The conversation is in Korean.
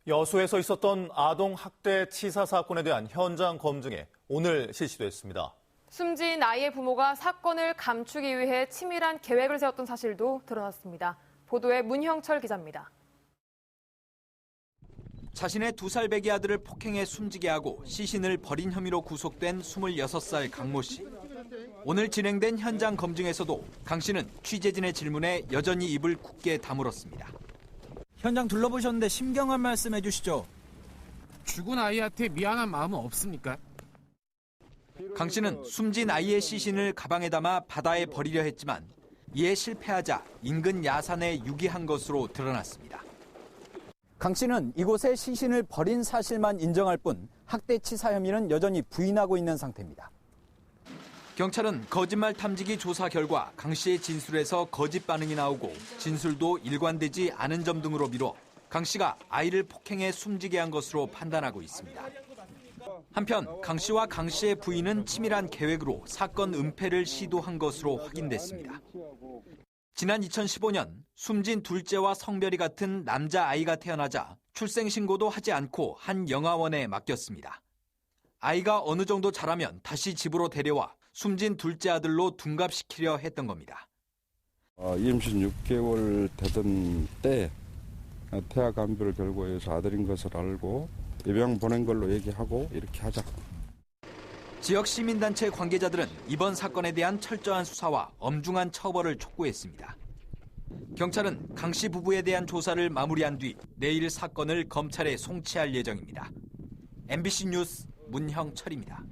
여수에서 있었던 아동 학대 치사 사건에 대한 현장 검증이 오늘 실시됐습니다. 숨진 아이의 부모가 사건을 감추기 위해 치밀한 계획을 세웠던 사실도 드러났습니다. 보도에 문형철 기자입니다. 자신의 2살 배기 아들을 폭행해 숨지게 하고 시신을 버린 혐의로 구속된 26살 강모 씨. 오늘 진행된 현장 검증에서도 강 씨는 취재진의 질문에 여전히 입을 굳게 다물었습니다. 현장 둘러보셨는데 심경한 말씀 해주시죠. 죽은 아이한테 미안한 마음은 없습니까? 강 씨는 숨진 아이의 시신을 가방에 담아 바다에 버리려 했지만 이에 실패하자 인근 야산에 유기한 것으로 드러났습니다. 강 씨는 이곳에 시신을 버린 사실만 인정할 뿐 학대 치사 혐의는 여전히 부인하고 있는 상태입니다. 경찰은 거짓말 탐지기 조사 결과 강 씨의 진술에서 거짓 반응이 나오고 진술도 일관되지 않은 점 등으로 미뤄 강 씨가 아이를 폭행해 숨지게 한 것으로 판단하고 있습니다. 한편 강 씨와 강 씨의 부인은 치밀한 계획으로 사건 은폐를 시도한 것으로 확인됐습니다. 지난 2015년 숨진 둘째와 성별이 같은 남자아이가 태어나자 출생신고도 하지 않고 한 영아원에 맡겼습니다. 아이가 어느 정도 자라면 다시 집으로 데려와 숨진 둘째 아들로 둔갑시키려 했던 겁니다. 임신 6개월 되던 때 태아 감별을 결과해서 아들인 것을 알고 입양 보낸 걸로 얘기하고 이렇게 하자. 지역 시민단체 관계자들은 이번 사건에 대한 철저한 수사와 엄중한 처벌을 촉구했습니다. 경찰은 강 씨 부부에 대한 조사를 마무리한 뒤 내일 사건을 검찰에 송치할 예정입니다. MBC 뉴스 문형철입니다.